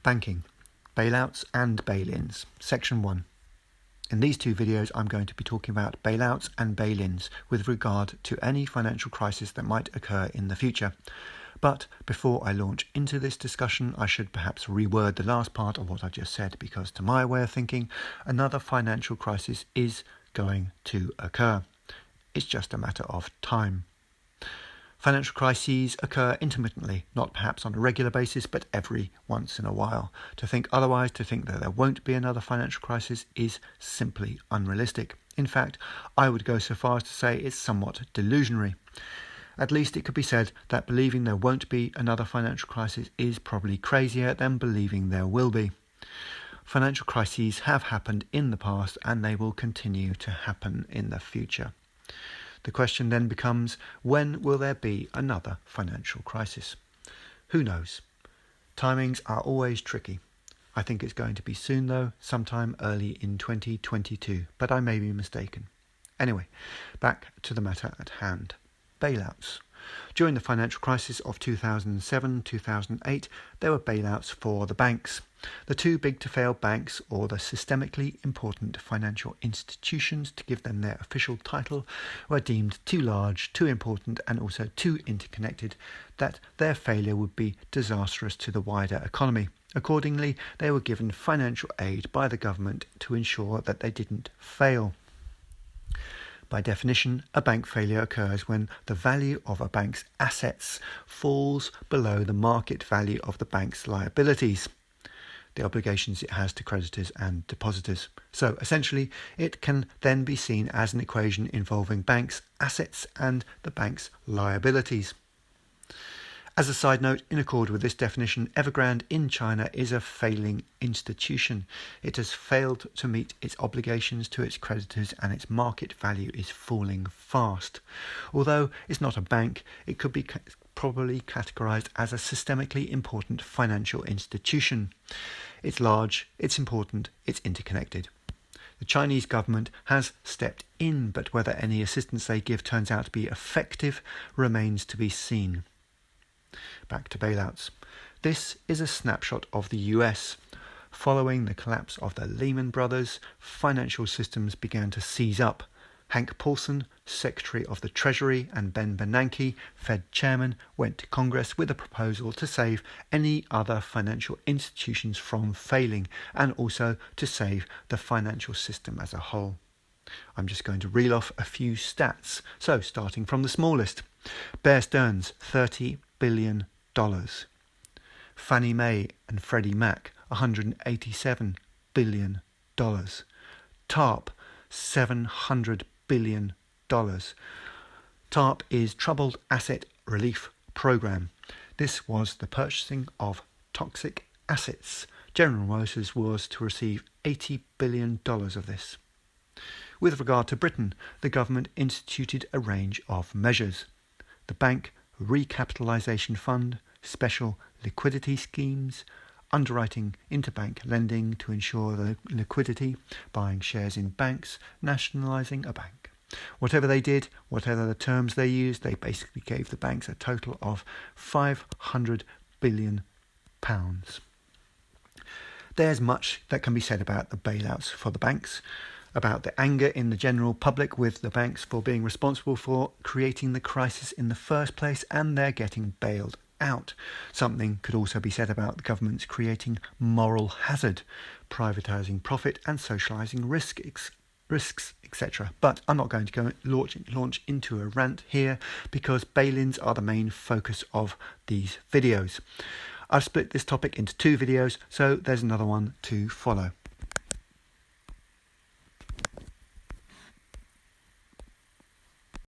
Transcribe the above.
Banking, Bailouts and Bailins, Section 1. In these two videos I'm going to be talking about bailouts and bail-ins with regard to any financial crisis that might occur in the future. But before I launch into this discussion, I should perhaps reword the last part of what I just said, because to my way of thinking, another financial crisis is going to occur. It's just a matter of time. Financial crises occur intermittently, not perhaps on a regular basis, but every once in a while. To think otherwise, to think that there won't be another financial crisis, is simply unrealistic. In fact, I would go so far as to say it's somewhat delusionary. At least it could be said that believing there won't be another financial crisis is probably crazier than believing there will be. Financial crises have happened in the past and they will continue to happen in the future. The question then becomes, when will there be another financial crisis? Who knows? Timings are always tricky. I think it's going to be soon though, sometime early in 2022, but I may be mistaken. Anyway, back to the matter at hand. Bailouts. During the financial crisis of 2007-2008, there were bailouts for the banks. The too big to fail banks, or the systemically important financial institutions to give them their official title, were deemed too large, too important and also too interconnected that their failure would be disastrous to the wider economy. Accordingly, they were given financial aid by the government to ensure that they didn't fail. By definition, a bank failure occurs when the value of a bank's assets falls below the market value of the bank's liabilities, the obligations it has to creditors and depositors. So essentially, it can then be seen as an equation involving banks' assets and the bank's liabilities. As a side note, in accord with this definition, Evergrande in China is a failing institution. It has failed to meet its obligations to its creditors and its market value is falling fast. Although it's not a bank, it could be probably categorized as a systemically important financial institution. It's large, it's important, it's interconnected. The Chinese government has stepped in, but whether any assistance they give turns out to be effective remains to be seen. Back to bailouts. This is a snapshot of the US. Following the collapse of the Lehman Brothers, financial systems began to seize up. Hank Paulson, Secretary of the Treasury, and Ben Bernanke, Fed Chairman, went to Congress with a proposal to save any other financial institutions from failing and also to save the financial system as a whole. I'm just going to reel off a few stats. So, starting from the smallest. Bear Stearns, $30 billion. Fannie Mae and Freddie Mac, $187 billion. TARP, $700 billion. TARP is Troubled Asset Relief Program. This was the purchasing of toxic assets. General Motors was to receive $80 billion of this. With regard to Britain, the government instituted a range of measures. The Bank Recapitalisation Fund, special liquidity schemes, underwriting interbank lending to ensure the liquidity, buying shares in banks, nationalising a bank. Whatever they did, whatever the terms they used, they basically gave the banks a total of £500 billion. There's much that can be said about the bailouts for the banks, about the anger in the general public with the banks for being responsible for creating the crisis in the first place, and they're getting bailed out. Something could also be said about the government's creating moral hazard, privatising profit and socialising risks, etc. But I'm not going to go launch into a rant here because bail-ins are the main focus of these videos. I've split this topic into two videos, so there's another one to follow.